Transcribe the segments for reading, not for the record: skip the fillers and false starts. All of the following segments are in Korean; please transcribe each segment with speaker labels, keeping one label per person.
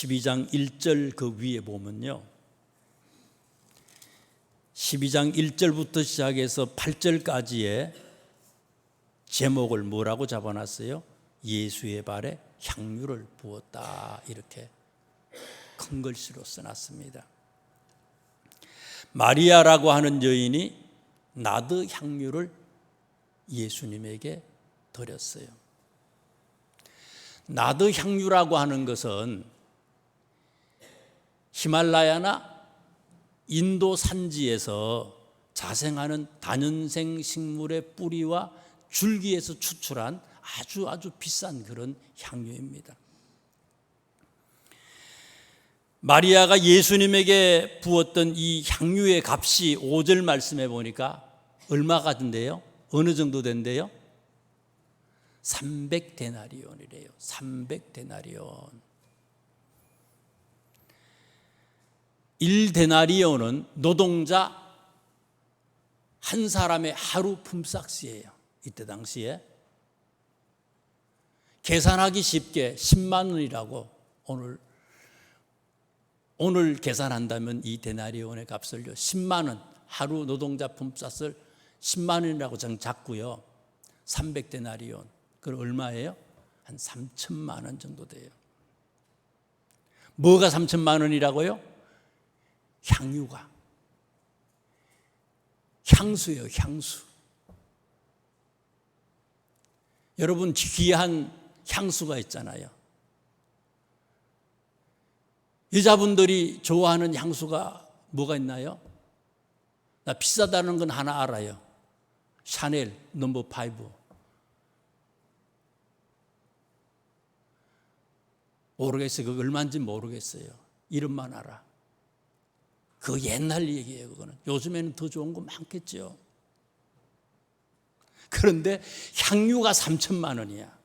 Speaker 1: 12장 1절 그 위에 보면요, 12장 1절부터 시작해서 8절까지의 제목을 뭐라고 잡아놨어요? 예수의 발에 향유를 부었다, 이렇게 큰 글씨로 써놨습니다. 마리아라고 하는 여인이 나드 향유를 예수님에게 드렸어요. 나드 향유라고 하는 것은 히말라야나 인도 산지에서 자생하는 다년생 식물의 뿌리와 줄기에서 추출한 아주 비싼 그런 향유입니다. 마리아가 예수님에게 부었던 이 향유의 값이 5절 말씀해 보니까 얼마가 된대요? 어느 정도 된대요? 300데나리온이래요. 300데나리온. 1데나리온은 노동자 한 사람의 하루 품삯이에요. 이때 당시에 계산하기 쉽게 10만 원이라고 오늘 계산한다면 이 데나리온의 값을요 10만 원, 하루 노동자 품삯을 10만 원이라고 정 잡고요. 300데나리온, 그럼 얼마예요? 한 3천만 원 정도 돼요. 뭐가 3천만 원이라고요? 향유가. 향수예요, 향수. 여러분, 귀한 향수가 있잖아요. 여자분들이 좋아하는 향수가 뭐가 있나요? 나 비싸다는 건 하나 알아요. 샤넬 넘버 5. 모르겠어요. 그거 얼마인지 모르겠어요. 이름만 알아. 그거 옛날 얘기예요. 그거는. 요즘에는 더 좋은 거 많겠죠. 그런데 향유가 3천만 원이야.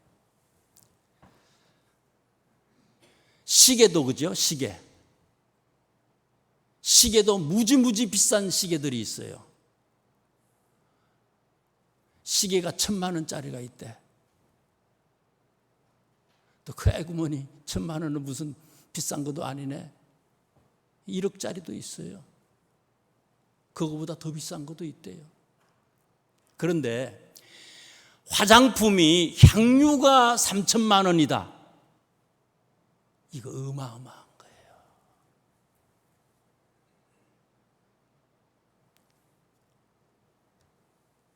Speaker 1: 시계도 그죠? 시계도 무지 비싼 시계들이 있어요. 시계가 1,000만 원짜리가 있대. 또 그 애구머니 1,000만 원은 무슨 비싼 것도 아니네. 1억짜리도 있어요. 그거보다 더 비싼 것도 있대요. 그런데 화장품이 향유가 3천만 원이다. 이거 어마어마한 거예요.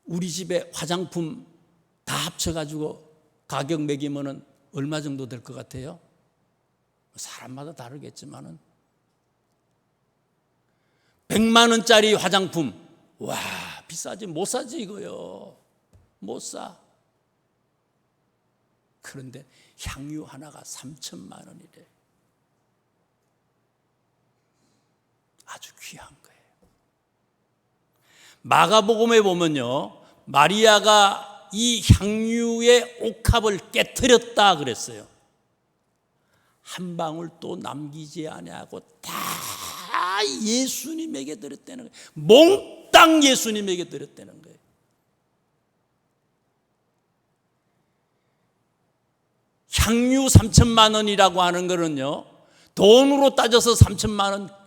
Speaker 1: 우리 집에 화장품 다 합쳐가지고 가격 매기면은 얼마 정도 될 것 같아요? 사람마다 다르겠지만은 100만 원짜리 화장품, 와, 비싸지. 못 사지 이거요. 못 사. 그런데 향유 하나가 3천만 원이래. 아주 귀한 거예요. 마가복음에 보면요, 마리아가 이 향유의 옥합을 깨트렸다 그랬어요. 한 방울 또 남기지 아니하고 다 예수님에게 드렸다는 거예요. 몽땅 예수님에게 드렸다는 거예요. 향유 3천만 원이라고 하는 거는요, 돈으로 따져서 3천만 원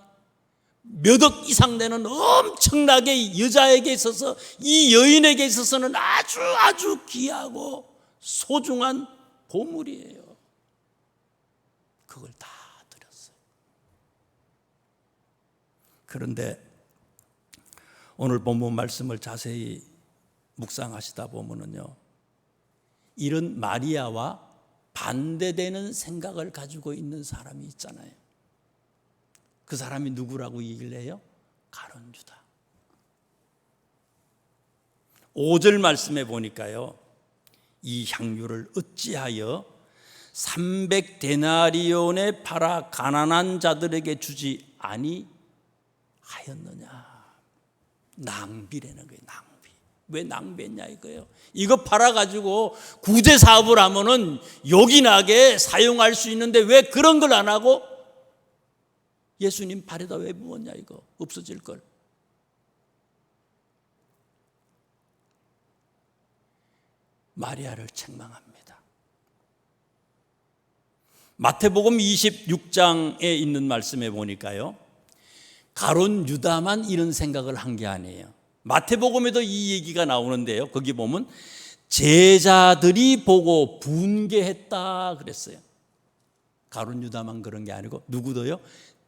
Speaker 1: 몇 억 이상 되는 엄청나게 여자에게 있어서, 이 여인에게 있어서는 아주 귀하고 소중한 보물이에요. 그걸 다 드렸어요. 그런데 오늘 본문 말씀을 자세히 묵상하시다 보면요, 이런 마리아와 반대되는 생각을 가지고 있는 사람이 있잖아요. 그 사람이 누구라고 얘기를 해요? 가룟 유다. 5절 말씀에 보니까요, 이 향유를 어찌하여 300데나리온에 팔아 가난한 자들에게 주지 아니하였느냐. 낭비라는 거예요. 낭비. 왜 낭비했냐 이거예요. 이거 팔아가지고 구제 사업을 하면은 요긴하게 사용할 수 있는데 왜 그런 걸 안 하고 예수님 발에다 왜 부었냐 이거. 없어질 걸. 마리아를 책망합니다. 마태복음 26장에 있는 말씀에 보니까요, 가룟 유다만 이런 생각을 한 게 아니에요. 마태복음에도 이 얘기가 나오는데요, 거기 보면 제자들이 보고 분개했다 그랬어요. 가룟 유다만 그런 게 아니고 누구도요?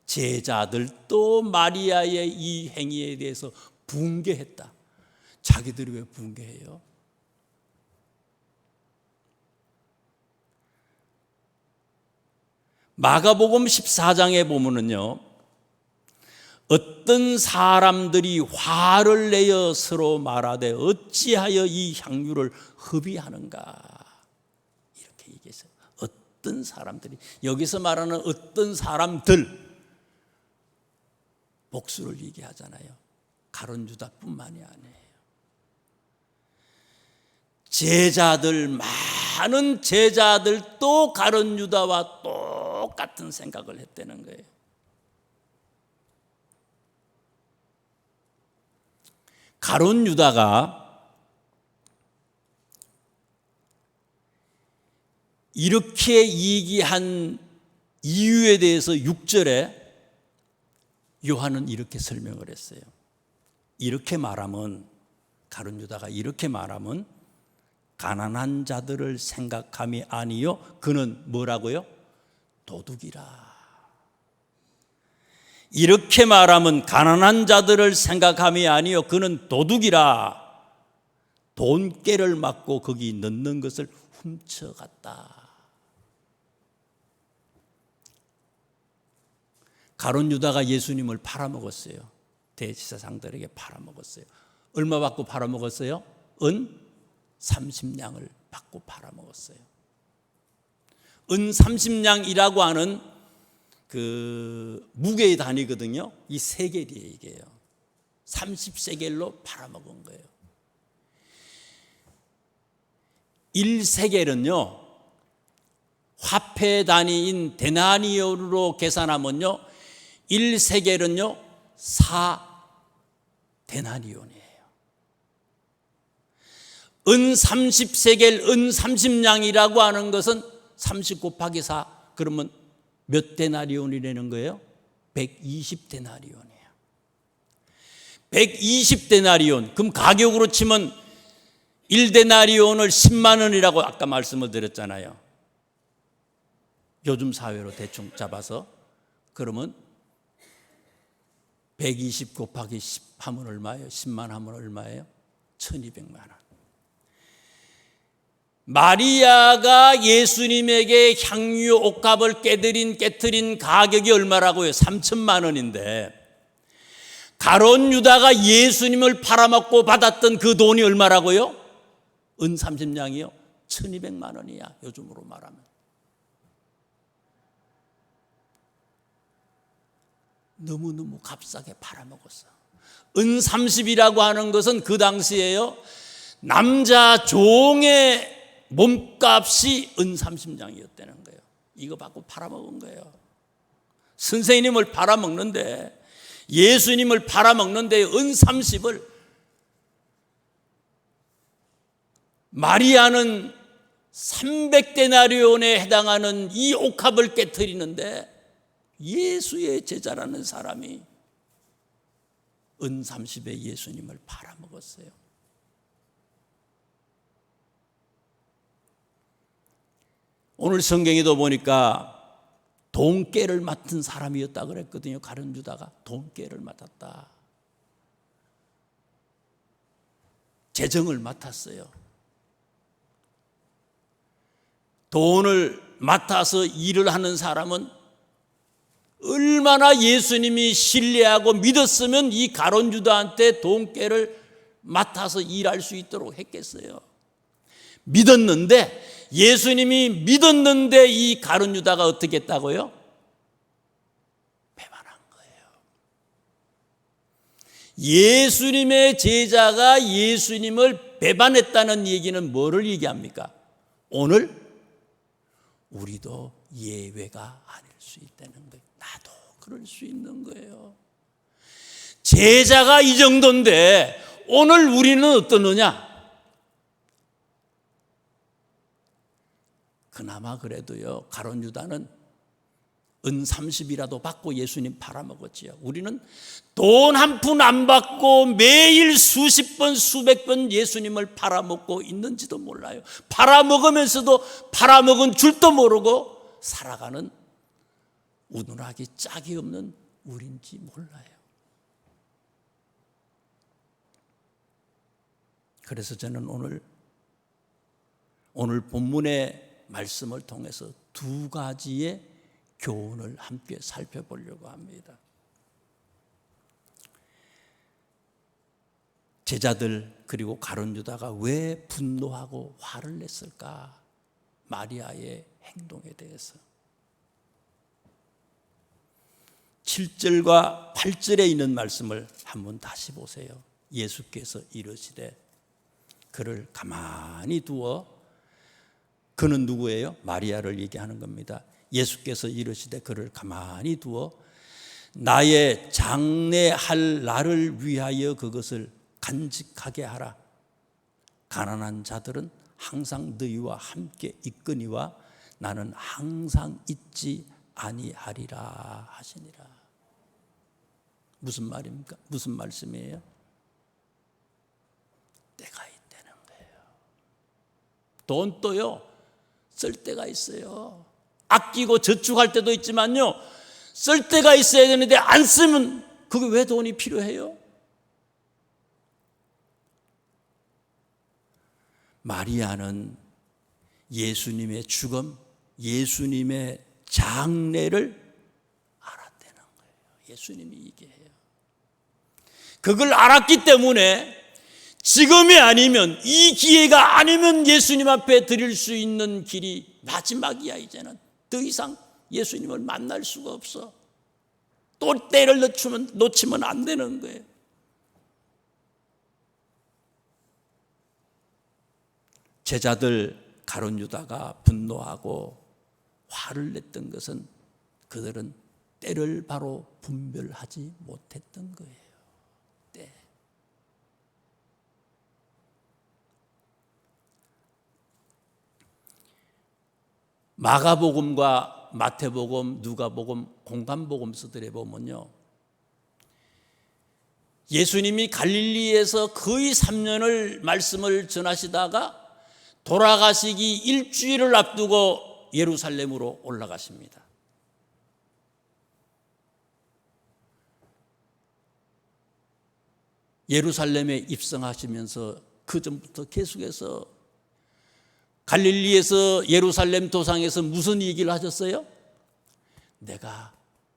Speaker 1: 제자들도 마리아의 이 행위에 대해서 분개했다. 자기들이 왜 분개해요? 마가복음 14장에 보면은요, 어떤 사람들이 화를 내어 서로 말하되 어찌하여 이 향유를 흡의하는가, 이렇게 얘기했어요. 어떤 사람들이, 여기서 말하는 어떤 사람들, 복수를 얘기하잖아요. 가룟 유다뿐만이 아니에요. 제자들, 많은 제자들도 가룟 유다와 똑같은 생각을 했다는 거예요. 가룟 유다가 이렇게 얘기한 이유에 대해서 6절에 요한은 이렇게 설명을 했어요. 이렇게 말하면, 가룟 유다가 이렇게 말하면 가난한 자들을 생각함이 아니요, 그는 뭐라고요? 도둑이라. 이렇게 말하면 가난한 자들을 생각함이 아니요, 그는 도둑이라. 돈깨를 맞고 거기 넣는 것을 훔쳐갔다. 가룟 유다가 예수님을 팔아먹었어요. 대제사장들에게 팔아먹었어요. 얼마 받고 팔아먹었어요? 은 30냥을 받고 팔아먹었어요. 은 30냥이라고 하는 그 무게의 단위거든요. 이 세겔이에요, 이게요. 30세겔로 팔아먹은 거예요. 1세겔은요, 화폐 단위인 데나리온으로 계산하면요, 1세겔은요 4데나리온이에요. 은 30세겔, 은 30냥이라고 하는 것은 30 곱하기 4, 그러면 몇 데나리온이 되는 거예요? 120데나리온이에요. 120데나리온. 그럼 가격으로 치면 1데나리온을 10만 원이라고 아까 말씀을 드렸잖아요. 요즘 사회로 대충 잡아서. 그러면 120 곱하기 10 하면 얼마예요? 10만 하면 얼마예요? 1200만 원. 마리아가 예수님에게 향유 옥합을 깨트린 가격이 얼마라고요? 3천만 원인데 가룟 유다가 예수님을 팔아먹고 받았던 그 돈이 얼마라고요? 은 30냥이요? 1200만 원이야, 요즘으로 말하면. 너무너무 값싸게 팔아먹었어. 은 30이라고 하는 것은 그 당시에요, 남자 종의 몸값이 은 30냥이었다는 거예요. 이거 받고 팔아먹은 거예요. 선생님을 팔아먹는데, 예수님을 팔아먹는데 은 30을, 마리아는 300데나리온에 해당하는 이 옥합을 깨트리는데 예수의 제자라는 사람이 은 30에 예수님을 팔아먹었어요. 오늘 성경에도 보니까 돈깨를 맡은 사람이었다 그랬거든요. 가룟 유다가 돈깨를 맡았다. 재정을 맡았어요. 돈을 맡아서 일을 하는 사람은 얼마나 예수님이 신뢰하고 믿었으면 이 가룟 유다한테 돈깨를 맡아서 일할 수 있도록 했겠어요. 믿었는데, 예수님이 믿었는데 이 가룟 유다가 어떻게 했다고요? 배반한 거예요. 예수님의 제자가 예수님을 배반했다는 얘기는 뭐를 얘기합니까? 오늘 우리도 예외가 아닐 수 있다는 거예요. 나도 그럴 수 있는 거예요. 제자가 이 정도인데 오늘 우리는 어떠느냐? 그나마 그래도요, 가룟 유다는 은 30이라도 받고 예수님 팔아먹었지요. 우리는 돈 한 푼 안 받고 매일 수십 번 수백 번 예수님을 팔아먹고 있는지도 몰라요. 팔아먹으면서도 팔아먹은 줄도 모르고 살아가는 우둔하기 짝이 없는 우리인지 몰라요. 그래서 저는 오늘 본문의 말씀을 통해서 두 가지의 교훈을 함께 살펴보려고 합니다. 제자들 그리고 가룟 유다가 왜 분노하고 화를 냈을까? 마리아의 행동에 대해서 7절과 8절에 있는 말씀을 한번 다시 보세요. 예수께서 이르시되 그를 가만히 두어, 그는 누구예요? 마리아를 얘기하는 겁니다. 예수께서 이르시되 그를 가만히 두어 나의 장례할 날을 위하여 그것을 간직하게 하라. 가난한 자들은 항상 너희와 함께 있거니와 나는 항상 있지 아니하리라 하시니라. 무슨 말입니까? 무슨 말씀이에요? 때가 있다는 거예요. 돈 또요, 쓸 때가 있어요. 아끼고 저축할 때도 있지만요, 쓸 때가 있어야 되는데 안 쓰면 그게 왜 돈이 필요해요? 마리아는 예수님의 죽음, 예수님의 장례를 알았다는 거예요. 예수님이 얘기해요. 그걸 알았기 때문에 지금이 아니면, 이 기회가 아니면 예수님 앞에 드릴 수 있는 길이 마지막이야. 이제는 더 이상 예수님을 만날 수가 없어. 또 때를 놓치면 안 되는 거예요. 제자들 가룟 유다가 분노하고 화를 냈던 것은 그들은 때를 바로 분별하지 못했던 거예요. 때. 마가복음과 마태복음, 누가복음, 공간복음서들에 보면요, 예수님이 갈릴리에서 거의 3년을 말씀을 전하시다가 돌아가시기 일주일을 앞두고 예루살렘으로 올라가십니다. 예루살렘에 입성하시면서 그 전부터 계속해서 갈릴리에서 예루살렘 도상에서 무슨 얘기를 하셨어요? 내가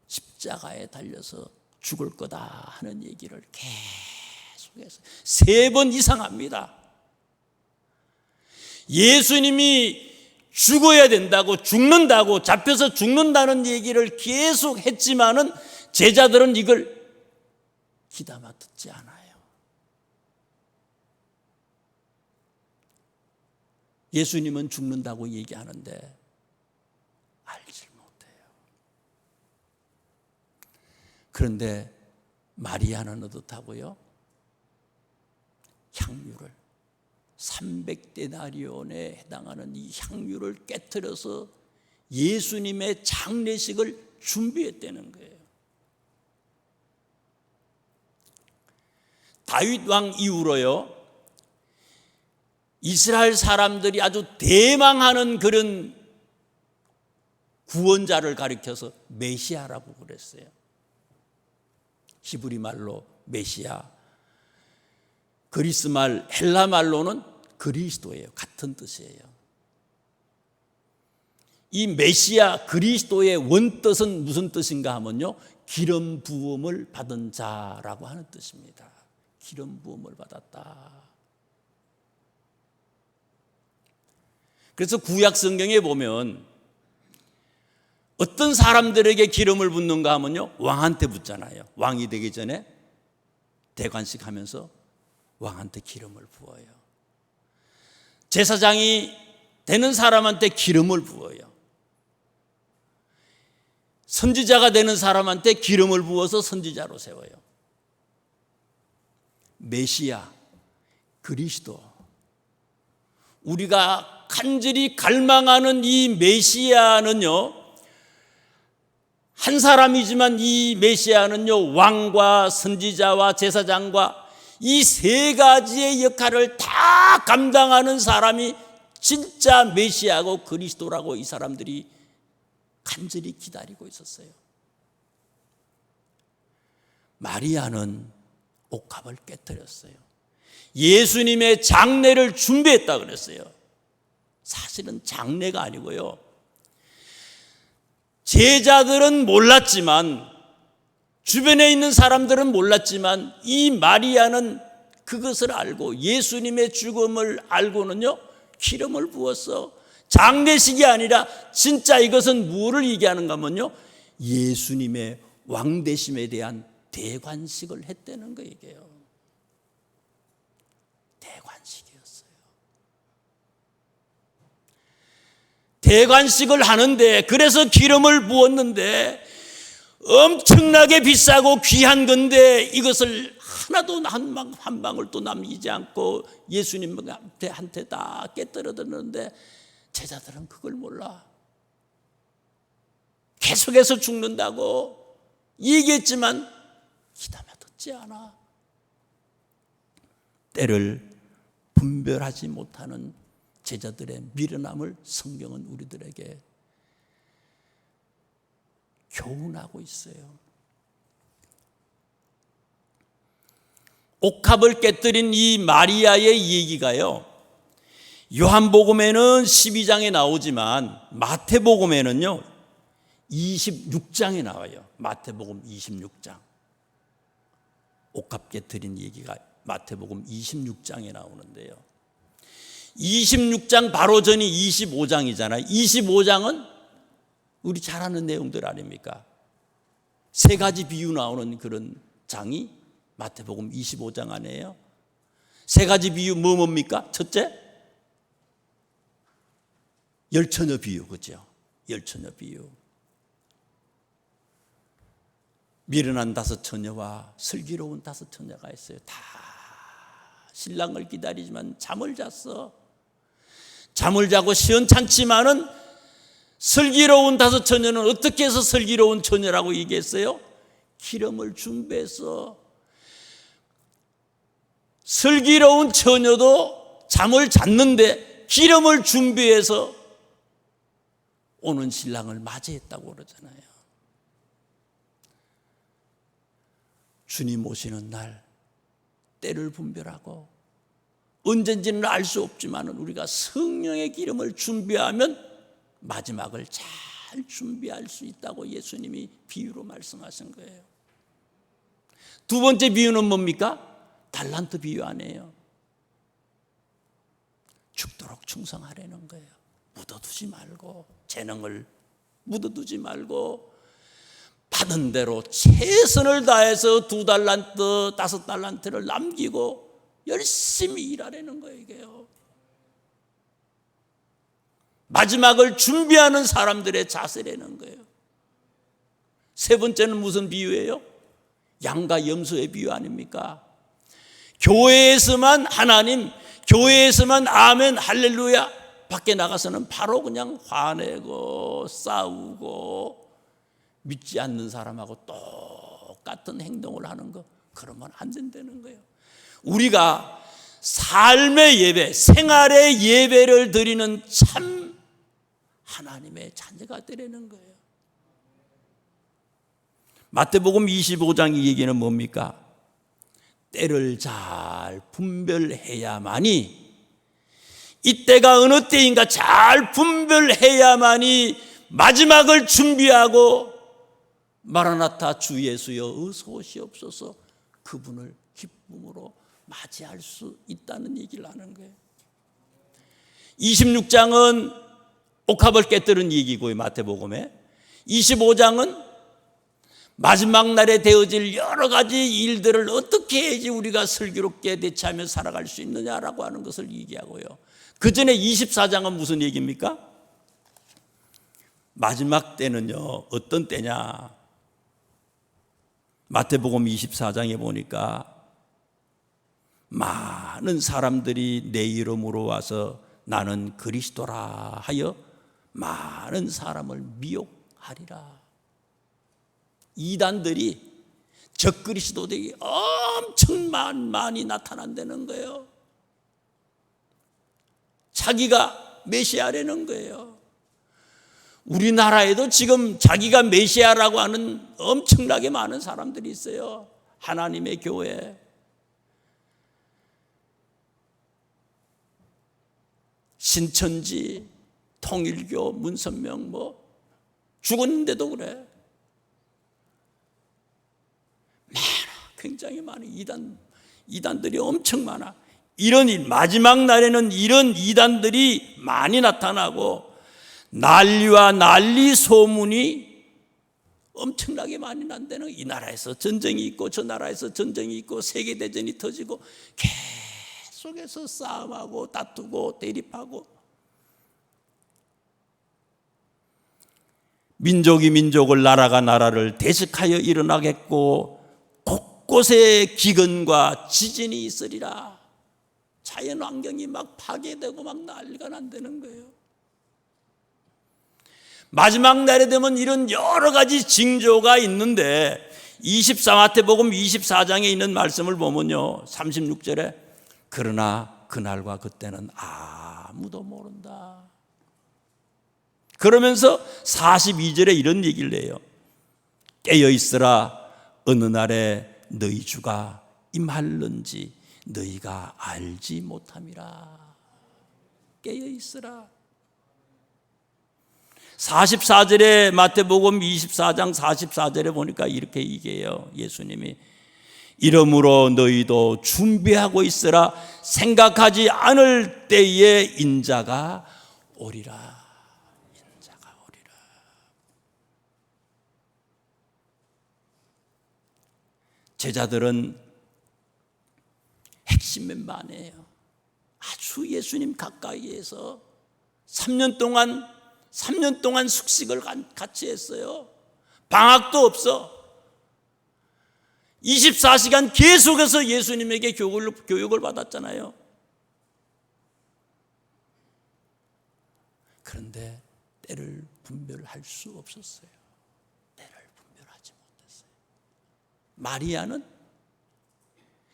Speaker 1: 십자가에 달려서 죽을 거다 하는 얘기를 계속해서 3번 이상 합니다. 예수님이 죽어야 된다고, 죽는다고, 잡혀서 죽는다는 얘기를 계속 했지만은 제자들은 이걸 귀담아 듣지 않아요. 예수님은 죽는다고 얘기하는데 알지 못해요. 그런데 마리아는 어떻다고요? 향유를 300데나리온에 해당하는 이 향유를 깨트려서 예수님의 장례식을 준비했다는 거예요. 다윗 왕 이후로요, 이스라엘 사람들이 아주 대망하는 그런 구원자를 가리켜서 메시아라고 그랬어요. 히브리 말로 메시아, 그리스 말, 헬라 말로는 그리스도예요. 같은 뜻이에요. 이 메시아 그리스도의 원뜻은 무슨 뜻인가 하면요, 기름 부음을 받은 자라고 하는 뜻입니다. 기름 부음을 받았다. 그래서 구약 성경에 보면 어떤 사람들에게 기름을 붓는가 하면요, 왕한테 붓잖아요. 왕이 되기 전에 대관식 하면서 왕한테 기름을 부어요. 제사장이 되는 사람한테 기름을 부어요. 선지자가 되는 사람한테 기름을 부어서 선지자로 세워요. 메시아, 그리스도, 우리가 간절히 갈망하는 이 메시아는요, 한 사람이지만 이 메시아는요, 왕과 선지자와 제사장과 이 세 가지의 역할을 다 감당하는 사람이 진짜 메시아고 그리스도라고 이 사람들이 간절히 기다리고 있었어요. 마리아는 옥합을 깨뜨렸어요. 예수님의 장례를 준비했다 그랬어요. 사실은 장례가 아니고요, 제자들은 몰랐지만, 주변에 있는 사람들은 몰랐지만 이 마리아는 그것을 알고 예수님의 죽음을 알고는요, 기름을 부어서 장례식이 아니라 진짜 이것은 무엇을 얘기하는가 하면요, 예수님의 왕되심에 대한 대관식을 했다는 거 얘기예요. 대관식이었어요. 대관식을 하는데, 그래서 기름을 부었는데 엄청나게 비싸고 귀한 건데 이것을 하나도 한 방울도 남기지 않고 예수님한테 다 깨뜨려졌는데 제자들은 그걸 몰라. 계속해서 죽는다고 얘기했지만 귀담아 듣지 않아. 때를 분별하지 못하는 제자들의 미련함을 성경은 우리들에게 교훈하고 있어요. 옥합을 깨뜨린 이 마리아의 얘기가요, 요한복음에는 12장에 나오지만 마태복음에는요 26장에 나와요. 마태복음 26장. 옥합 깨뜨린 얘기가 마태복음 26장에 나오는데요, 26장 바로 전이 25장이잖아요. 25장은 우리 잘 아는 내용들 아닙니까? 세 가지 비유 나오는 그런 장이 마태복음 25장 안에요. 세 가지 비유 뭡니까? 첫째, 열처녀 비유, 그죠? 열처녀 비유. 미련한 5처녀와 슬기로운 5처녀가 있어요. 다 신랑을 기다리지만 잠을 잤어. 잠을 자고 시원찮지만은 슬기로운 5처녀는 어떻게 해서 슬기로운 처녀라고 얘기했어요? 기름을 준비해서. 슬기로운 처녀도 잠을 잤는데 기름을 준비해서 오는 신랑을 맞이했다고 그러잖아요. 주님 오시는 날 때를 분별하고, 언젠지는 알 수 없지만 우리가 성령의 기름을 준비하면 마지막을 잘 준비할 수 있다고 예수님이 비유로 말씀하신 거예요. 두 번째 비유는 뭡니까? 달란트 비유 아니에요. 죽도록 충성하라는 거예요. 묻어두지 말고, 재능을 묻어두지 말고 받은 대로 최선을 다해서 2달란트, 5달란트를 남기고 열심히 일하라는 거예요. 이게요, 마지막을 준비하는 사람들의 자세라는 거예요. 세 번째는 무슨 비유예요? 양과 염소의 비유 아닙니까? 교회에서만 하나님, 교회에서만 아멘 할렐루야, 밖에 나가서는 바로 그냥 화내고 싸우고 믿지 않는 사람하고 똑같은 행동을 하는 거, 그러면 안 된다는 거예요. 우리가 삶의 예배, 생활의 예배를 드리는 참 하나님의 자녀가 되라는 거예요. 마태복음 25장 이 얘기는 뭡니까? 때를 잘 분별해야만이, 이때가 어느 때인가 잘 분별해야만이 마지막을 준비하고 마라나타 주 예수여 어서 오시옵소서, 그분을 기쁨으로 맞이할 수 있다는 얘기를 하는 거예요. 26장은 옥합을 깨뜨린 얘기고요, 마태복음에. 25장은 마지막 날에 되어질 여러 가지 일들을 어떻게 해야지 우리가 슬기롭게 대처하며 살아갈 수 있느냐라고 하는 것을 얘기하고요. 그 전에 24장은 무슨 얘기입니까? 마지막 때는요, 어떤 때냐? 마태복음 24장에 보니까 많은 사람들이 내 이름으로 와서 나는 그리스도라 하여 많은 사람을 미혹하리라. 이단들이 적그리스도들이 엄청 많이 나타난다는 거예요. 자기가 메시아라는 거예요. 우리나라에도 지금 자기가 메시아라고 하는 엄청나게 많은 사람들이 있어요. 하나님의 교회. 신천지, 통일교, 문선명 죽었는데도 그래. 굉장히 많은 이단들이 엄청 많아. 이런 일, 마지막 날에는 이런 이단들이 많이 나타나고 난리와 난리 소문이 엄청나게 많이 난다는, 이 나라에서 전쟁이 있고 저 나라에서 전쟁이 있고 세계대전이 터지고 계속해서 싸움하고 다투고 대립하고, 민족이 민족을, 나라가 나라를 대적하여 일어나겠고 곳곳에 기근과 지진이 있으리라. 자연 환경이 막 파괴되고 막 난리가 난다는 거예요. 마지막 날에 되면 이런 여러 가지 징조가 있는데, 마태복음 24장에 있는 말씀을 보면요, 36절에 그러나 그날과 그때는 아무도 모른다. 그러면서 42절에 이런 얘기를 해요. 깨어있으라. 어느 날에 너희 주가 임할는지 너희가 알지 못함이라. 깨어있으라. 44절에 마태복음 24장 44절에 보니까 이렇게 얘기해요. 예수님이 이러므로 너희도 준비하고 있으라. 생각하지 않을 때에 인자가 오리라. 인자가 오리라. 제자들은 핵심 멤버네요. 아주 예수님 가까이에서 3년 동안 숙식을 같이 했어요. 방학도 없어. 24시간 계속해서 예수님에게 교육을 받았잖아요. 그런데 때를 분별할 수 없었어요. 때를 분별하지 못했어요. 마리아는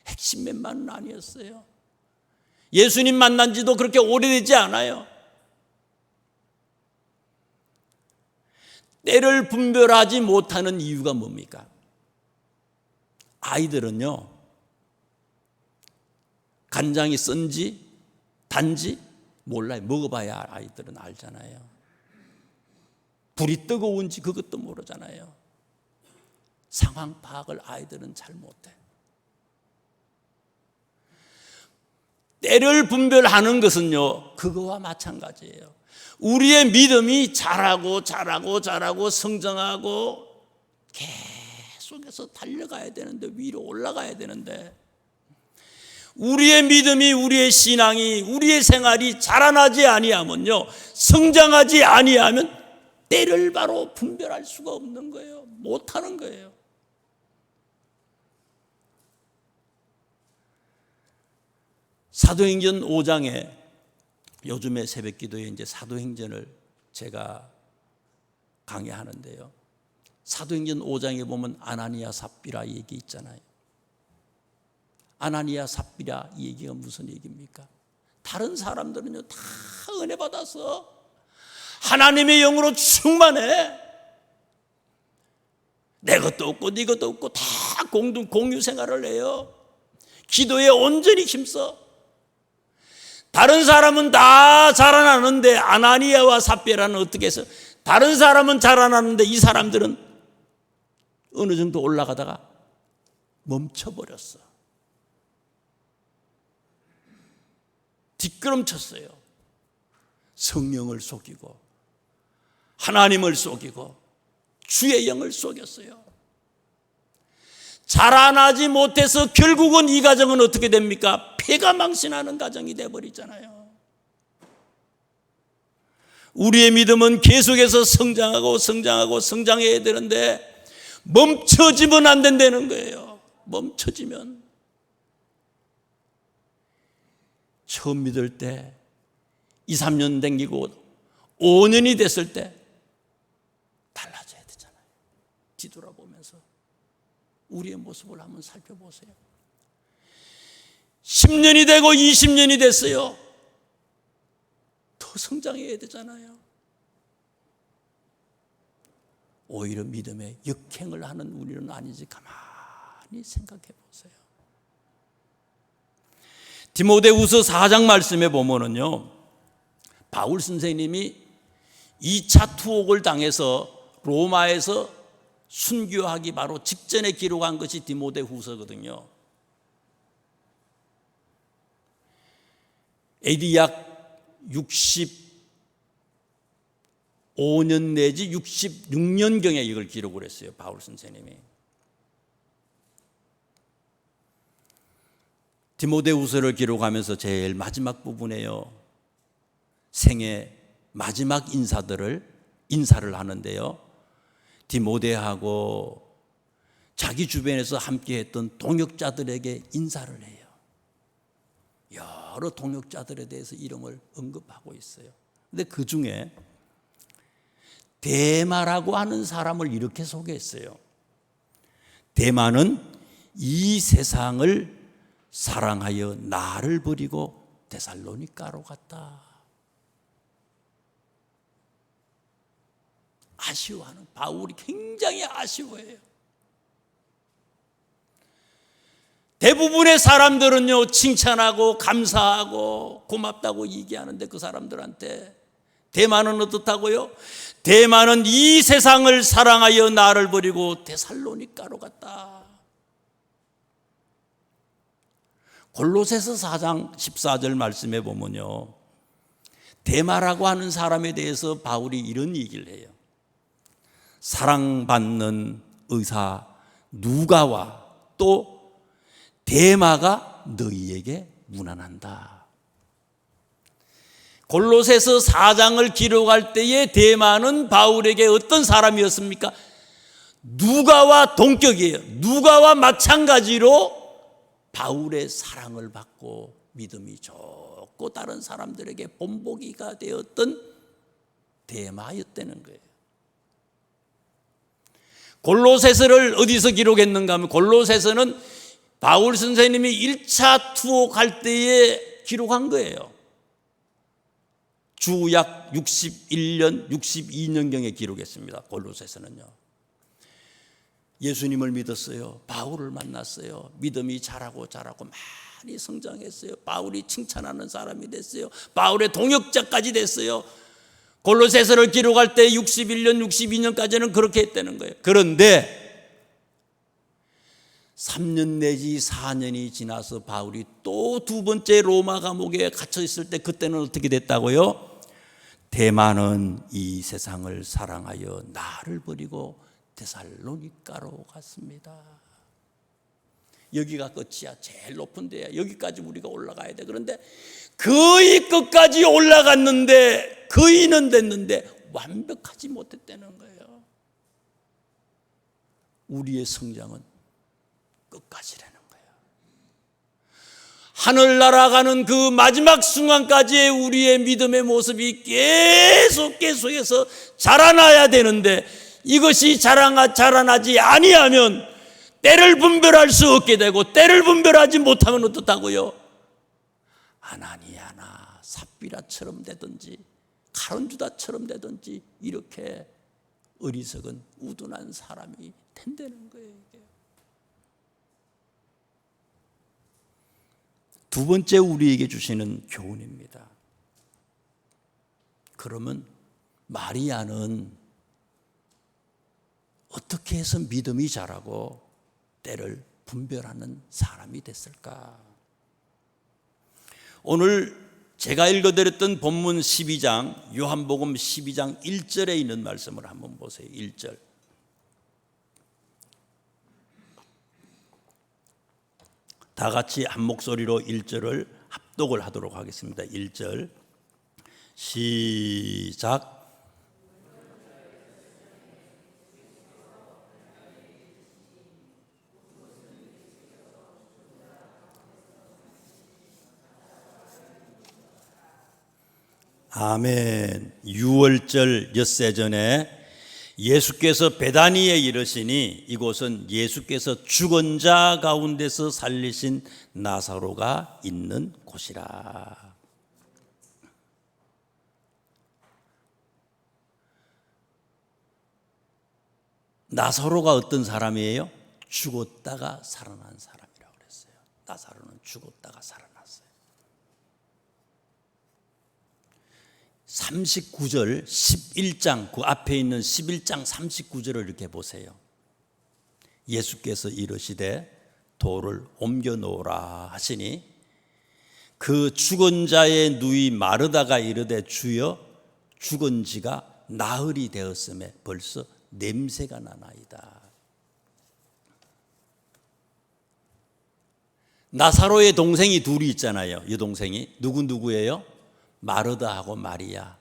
Speaker 1: 핵심 멤버는 아니었어요. 예수님 만난 지도 그렇게 오래되지 않아요. 때를 분별하지 못하는 이유가 뭡니까? 아이들은요, 간장이 쓴지 단지 몰라요. 먹어봐야 아이들은 알잖아요. 불이 뜨거운지 그것도 모르잖아요. 상황 파악을 아이들은 잘 못해. 때를 분별하는 것은요, 그거와 마찬가지예요. 우리의 믿음이 자라고 성장하고 계속해서 달려가야 되는데, 위로 올라가야 되는데, 우리의 믿음이, 우리의 신앙이, 우리의 생활이 자라나지 아니하면요, 성장하지 아니하면 때를 바로 분별할 수가 없는 거예요. 못하는 거예요. 사도행전 5장에 요즘에 새벽기도에 이제 사도행전을 제가 강의하는데요. 사도행전 5장에 보면 아나니아 삽비라 얘기 있잖아요. 아나니아 삽비라 얘기가 무슨 얘기입니까? 다른 사람들은요 다 은혜 받아서 하나님의 영으로 충만해. 내 것도 없고 네 것도 없고 다 공유 생활을 해요. 기도에 온전히 힘써. 다른 사람은 다 자라나는데 아나니아와 삽비라는 어떻게 해서 다른 사람은 자라나는데 이 사람들은 어느 정도 올라가다가 멈춰버렸어. 뒷걸음쳤어요. 성령을 속이고 하나님을 속이고 주의 영을 속였어요. 자라나지 못해서 결국은 이 가정은 어떻게 됩니까? 폐가 망신하는 가정이 되어버리잖아요. 우리의 믿음은 계속해서 성장해야 되는데 멈춰지면 안 된다는 거예요. 멈춰지면. 처음 믿을 때 2, 3년 댕기고 5년이 됐을 때 달라져야 되잖아요. 뒤돌아보면서 우리의 모습을 한번 살펴보세요. 10년이 되고 20년이 됐어요. 더 성장해야 되잖아요. 오히려 믿음의 역행을 하는 우리는 아니지. 가만히 생각해 보세요. 디모데후서 4장 말씀에 보면은요, 바울 선생님이 2차 투옥을 당해서 로마에서 순교하기 바로 직전에 기록한 것이 디모데후서거든요. AD 약 65년 내지 66년경에 이걸 기록을 했어요, 바울 선생님이. 디모데후서를 기록하면서 제일 마지막 부분에요, 생애 마지막 인사를 하는데요, 디모데하고 자기 주변에서 함께했던 동역자들에게 인사를 해요. 여러 동역자들에 대해서 이름을 언급하고 있어요. 근데 그 중에 데마라고 하는 사람을 이렇게 소개했어요. 데마는 이 세상을 사랑하여 나를 버리고 데살로니가로 갔다. 아쉬워하는, 바울이 굉장히 아쉬워해요. 대부분의 사람들은요, 칭찬하고 감사하고 고맙다고 얘기하는데 그 사람들한테 데마는 어떻다고요? 데마는 이 세상을 사랑하여 나를 버리고 데살로니가로 갔다. 골로새서 4장 14절 말씀에 보면요, 데마라고 하는 사람에 대해서 바울이 이런 얘기를 해요. 사랑받는 의사 누가와 또 데마가 너희에게 문안한다. 골로새서 4장을 기록할 때에 데마는 바울에게 어떤 사람이었습니까? 누가와 동격이에요. 누가와 마찬가지로 바울의 사랑을 받고 믿음이 좋고 다른 사람들에게 본보기가 되었던 데마였다는 거예요. 골로새서를 어디서 기록했는가 하면 골로새서는 바울 선생님이 1차 투옥할 때에 기록한 거예요. 주 약 61년, 62년경에 기록했습니다. 골로새서는요. 예수님을 믿었어요. 바울을 만났어요. 믿음이 자라고 많이 성장했어요. 바울이 칭찬하는 사람이 됐어요. 바울의 동역자까지 됐어요. 골로새서를 기록할 때 61년, 62년까지는 그렇게 했다는 거예요. 그런데 3년 내지 4년이 지나서 바울이 또 두 번째 로마 감옥에 갇혀 있을 때 그때는 어떻게 됐다고요? 데마는 이 세상을 사랑하여 나를 버리고 데살로니가로 갔습니다. 여기가 끝이야. 제일 높은 데야. 여기까지 우리가 올라가야 돼. 그런데 거의 끝까지 올라갔는데, 거의는 됐는데 완벽하지 못했다는 거예요. 우리의 성장은 끝까지라는 거예요. 하늘 날아가는 그 마지막 순간까지의 우리의 믿음의 모습이 계속해서 자라나야 되는데, 이것이 자라나지 아니하면 때를 분별할 수 없게 되고, 때를 분별하지 못하면 어떻다고요? 아나니아나 삽비라처럼 되든지 가론주다처럼 되든지 이렇게 어리석은 우둔한 사람이 된다는 거예요. 두 번째 우리에게 주시는 교훈입니다. 그러면 마리아는 어떻게 해서 믿음이 자라고 때를 분별하는 사람이 됐을까? 오늘 제가 읽어드렸던 본문 12장, 요한복음 12장 1절에 있는 말씀을 한번 보세요. 1절. 다 같이 한 목소리로 1절을 합독을 하도록 하겠습니다. 1절 시작. 아멘. 유월절 엿새 전에 예수께서 베다니에 이르시니 이곳은 예수께서 죽은 자 가운데서 살리신 나사로가 있는 곳이라. 나사로가 어떤 사람이에요? 죽었다가 살아난 사람이라고 그랬어요. 나사로는 죽었다가 살아났어요. 39절 11장 그 앞에 있는 11장 39절을 이렇게 보세요. 예수께서 이르시되 돌을 옮겨 놓으라 하시니 그 죽은 자의 누이 마르다가 이르되 주여 죽은 지가 나흘이 되었음에 벌써 냄새가 나나이다. 나사로의 동생이 둘이 있잖아요. 여동생이 누구예요? 마르다하고 마리아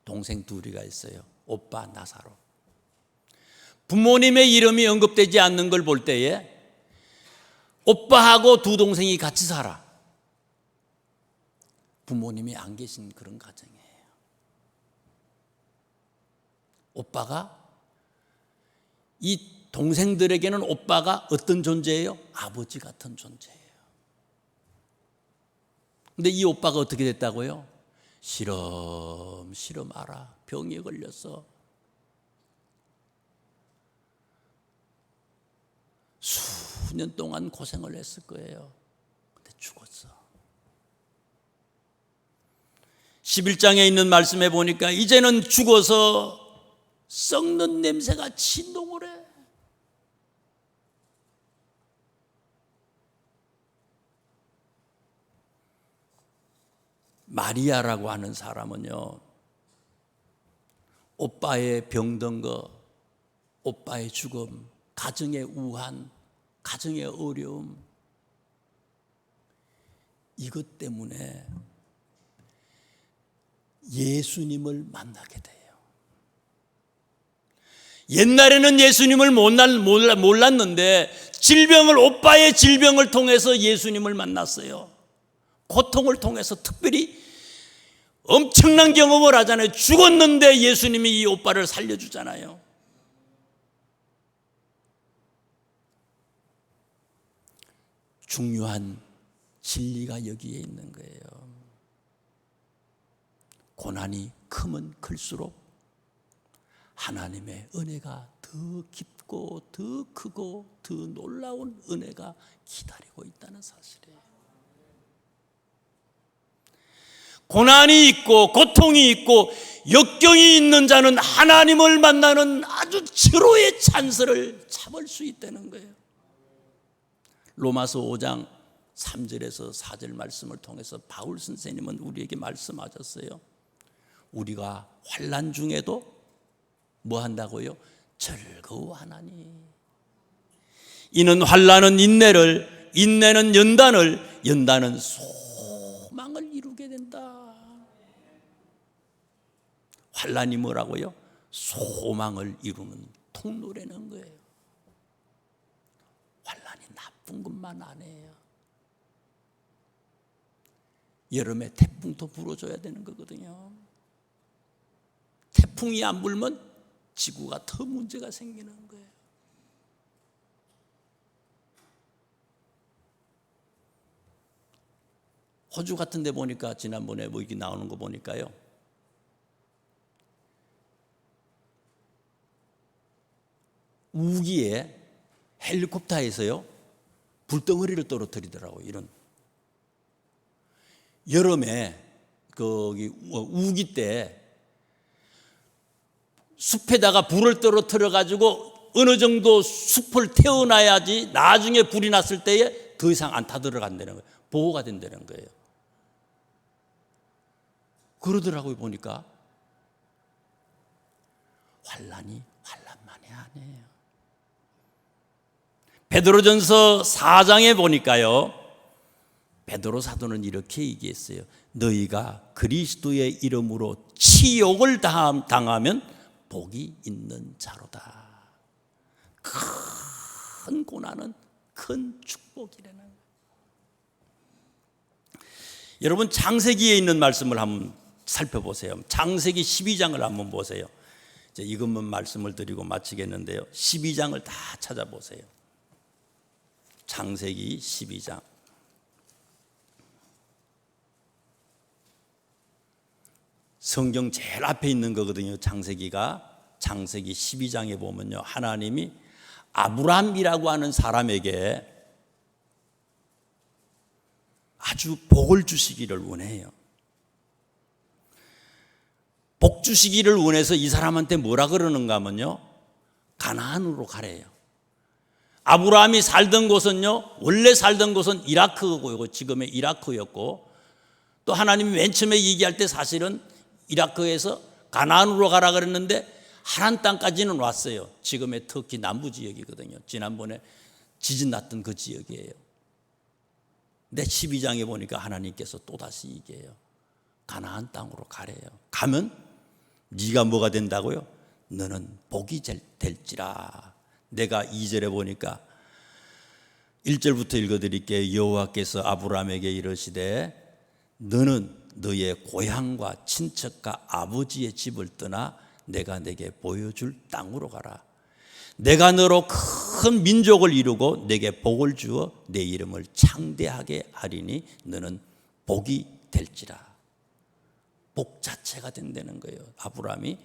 Speaker 1: 동생 둘이가 있어요. 오빠 나사로. 부모님의 이름이 언급되지 않는 걸 볼 때에 오빠하고 두 동생이 같이 살아. 부모님이 안 계신 그런 가정이에요. 오빠가 이 동생들에게는 오빠가 어떤 존재예요? 아버지 같은 존재예요. 근데 이 오빠가 어떻게 됐다고요? 시름 알아. 병에 걸려서 수년 동안 고생을 했을 거예요. 근데 죽었어. 11장에 있는 말씀에 보니까 이제는 죽어서 썩는 냄새가 진동을 해. 마리아라고 하는 사람은요, 오빠의 병든 거, 오빠의 죽음, 가정의 우한, 가정의 어려움, 이것 때문에 예수님을 만나게 돼요. 옛날에는 예수님을 몰랐는데 오빠의 질병을 통해서 예수님을 만났어요. 고통을 통해서 특별히 엄청난 경험을 하잖아요. 죽었는데 예수님이 이 오빠를 살려주잖아요. 중요한 진리가 여기에 있는 거예요. 고난이 크면 클수록 하나님의 은혜가 더 깊고 더 크고 더 놀라운 은혜가 기다리고 있다는 사실이에요. 고난이 있고 고통이 있고 역경이 있는 자는 하나님을 만나는 아주 절호의 찬스를 잡을 수 있다는 거예요. 로마서 5장 3절에서 4절 말씀을 통해서 바울 선생님은 우리에게 말씀하셨어요. 우리가 환난 중에도 뭐 한다고요? 즐거워하나니. 이는 환난은 인내를, 인내는 연단을, 연단은 소망을 이루게 된다. 환난이 뭐라고요? 소망을 이루는 통로라는 거예요. 환난이 나쁜 것만 아니에요. 여름에 태풍도 불어줘야 되는 거거든요. 태풍이 안 불면 지구가 더 문제가 생기는 거예요. 호주 같은 데 보니까 지난번에 뭐 이게 나오는 거 보니까요, 우기에 헬리콥터에서요 불덩어리를 떨어뜨리더라고요. 이런 여름에 거기 우기 때 숲에다가 불을 떨어뜨려 가지고 어느 정도 숲을 태워놔야지 나중에 불이 났을 때에 더 이상 안 타들어간다는 거예요. 보호가 된다는 거예요. 그러더라고요. 보니까 환난이 환난만이 아니에요. 베드로전서 4장에 보니까요, 베드로 사도는 이렇게 얘기했어요. 너희가 그리스도의 이름으로 치욕을 당하면 복이 있는 자로다. 큰 고난은 큰 축복이라는 거예요. 여러분, 창세기에 있는 말씀을 한번 살펴보세요. 창세기 12장을 한번 보세요. 이제 이것만 말씀을 드리고 마치겠는데요. 12장을 다 찾아보세요. 창세기 12장. 성경 제일 앞에 있는 거거든요. 창세기가. 창세기 12장에 보면요, 하나님이 아브람이라고 하는 사람에게 아주 복을 주시기를 원해요. 복 주시기를 원해서 이 사람한테 뭐라 그러는가 하면요, 가나안으로 가래요. 아브라함이 살던 곳은요, 원래 살던 곳은 이라크고 지금의 이라크였고, 또 하나님이 맨 처음에 얘기할 때 사실은 이라크에서 가나안으로 가라 그랬는데 하란 땅까지는 왔어요. 지금의 터키 남부 지역이거든요. 지난번에 지진 났던 그 지역이에요. 근데 12장에 보니까 하나님께서 또다시 얘기해요. 가나안 땅으로 가래요. 가면 네가 뭐가 된다고요? 너는 복이 될지라. 내가 2절에 보니까 1절부터 읽어드릴게요. 여호와께서 아브라함에게 이르시되 너는 너의 고향과 친척과 아버지의 집을 떠나 내가 내게 보여줄 땅으로 가라. 내가 너로 큰 민족을 이루고 내게 복을 주어 내 이름을 창대하게 하리니 너는 복이 될지라. 복 자체가 된다는 거예요. 아브라함이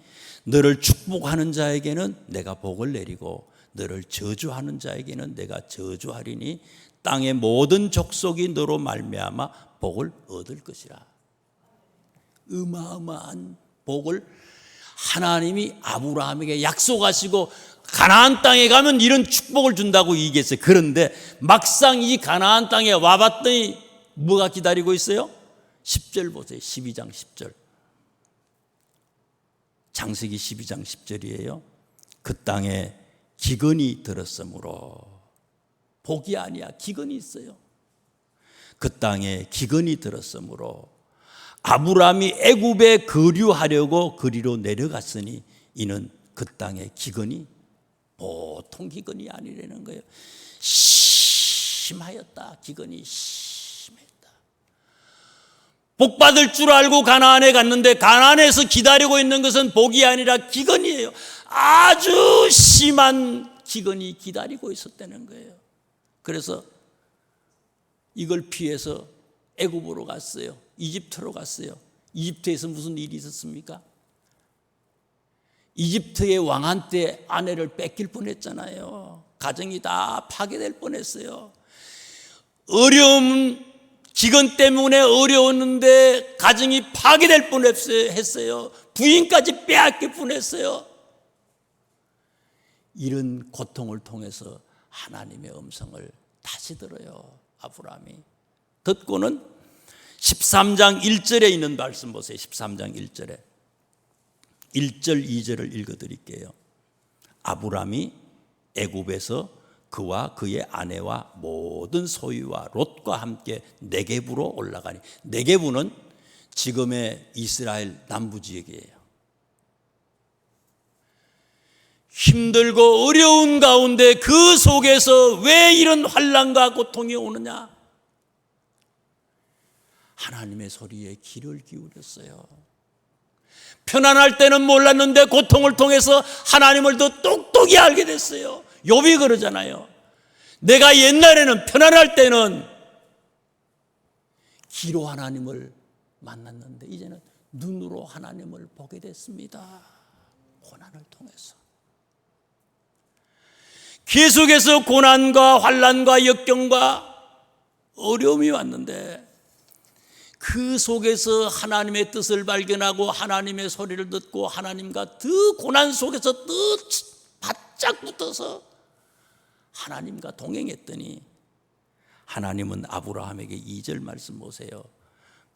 Speaker 1: 너를 축복하는 자에게는 내가 복을 내리고 너를 저주하는 자에게는 내가 저주하리니 땅의 모든 족속이 너로 말미암아 복을 얻을 것이라. 어마어마한 복을 하나님이 아브라함에게 약속하시고 가나안 땅에 가면 이런 축복을 준다고 얘기했어요. 그런데 막상 이 가나안 땅에 와봤더니 뭐가 기다리고 있어요? 10절 보세요. 12장 10절. 창세기 12장 10절이에요. 그 땅에 기근이 들었으므로, 복이 아니야, 기근이 있어요. 그 땅에 기근이 들었으므로 아브라함이 애굽에 거류하려고 그리로 내려갔으니 이는 그 땅에 기근이 보통 기근이 아니라는 거예요. 심하였다. 기근이 심했다. 복 받을 줄 알고 가나안에 갔는데 가나안에서 기다리고 있는 것은 복이 아니라 기근이에요. 아주 심한 기근이 기다리고 있었다는 거예요. 그래서 이걸 피해서 애굽으로 갔어요. 이집트로 갔어요. 이집트에서 무슨 일이 있었습니까? 이집트의 왕한테 아내를 뺏길 뻔했잖아요. 가정이 다 파괴될 뻔했어요. 어려움, 기근 때문에 어려웠는데 가정이 파괴될 뻔했어요. 부인까지 빼앗길 뻔했어요. 이런 고통을 통해서 하나님의 음성을 다시 들어요. 아브라함이 듣고는 13장 1절에 있는 말씀 보세요. 13장 1절에 1절 2절을 읽어드릴게요. 아브라함이 애굽에서 그와 그의 아내와 모든 소유와 롯과 함께 네게부로 올라가니, 네게부는 지금의 이스라엘 남부 지역이에요. 힘들고 어려운 가운데 그 속에서 왜 이런 환난과 고통이 오느냐? 하나님의 소리에 귀를 기울였어요. 편안할 때는 몰랐는데 고통을 통해서 하나님을 더 똑똑히 알게 됐어요. 욥이 그러잖아요. 내가 옛날에는 편안할 때는 귀로 하나님을 만났는데 이제는 눈으로 하나님을 보게 됐습니다. 고난을 통해서. 계속해서 고난과 환난과 역경과 어려움이 왔는데 그 속에서 하나님의 뜻을 발견하고 하나님의 소리를 듣고 하나님과 더 고난 속에서 더 바짝 붙어서 하나님과 동행했더니 하나님은 아브라함에게 2절 말씀 보세요.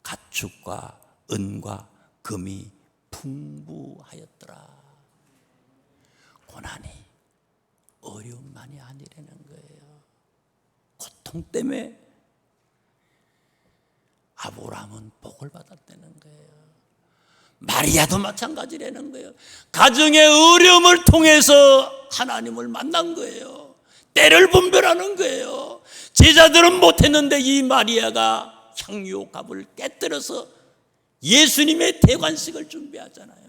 Speaker 1: 가축과 은과 금이 풍부하였더라. 고난이 어려움만이 아니라는 거예요. 고통 때문에 아브라함은 복을 받았다는 거예요. 마리아도 마찬가지라는 거예요. 가정의 어려움을 통해서 하나님을 만난 거예요. 때를 분별하는 거예요. 제자들은 못했는데 이 마리아가 향유값을 깨뜨려서 예수님의 대관식을 준비하잖아요.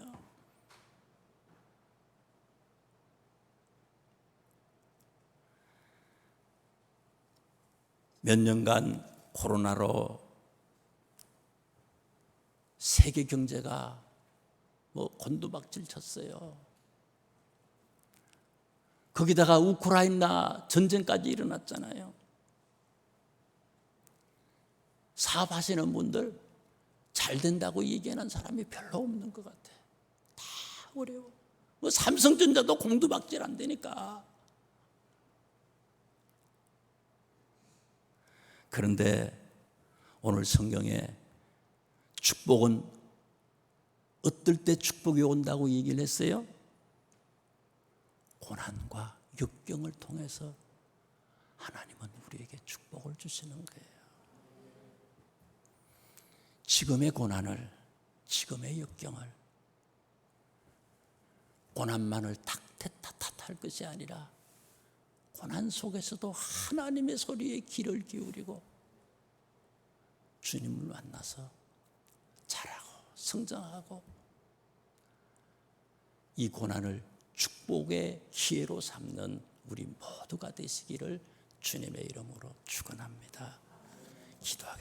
Speaker 1: 몇 년간 코로나로 세계 경제가 곤두박질 쳤어요. 거기다가 우크라이나 전쟁까지 일어났잖아요. 사업하시는 분들 잘 된다고 얘기하는 사람이 별로 없는 것 같아. 다 어려워. 삼성전자도 공두박질 안 되니까. 그런데 오늘 성경에 축복은 어떨 때 축복이 온다고 얘기를 했어요? 고난과 역경을 통해서 하나님은 우리에게 축복을 주시는 거예요. 지금의 고난을, 지금의 역경을 고난만을 탓할 것이 아니라 고난 속에서도 하나님의 소리에 귀를 기울이고 주님을 만나서 자라고 성장하고 이 고난을 축복의 기회로 삼는 우리 모두가 되시기를 주님의 이름으로 축원합니다. 기도하겠습니다.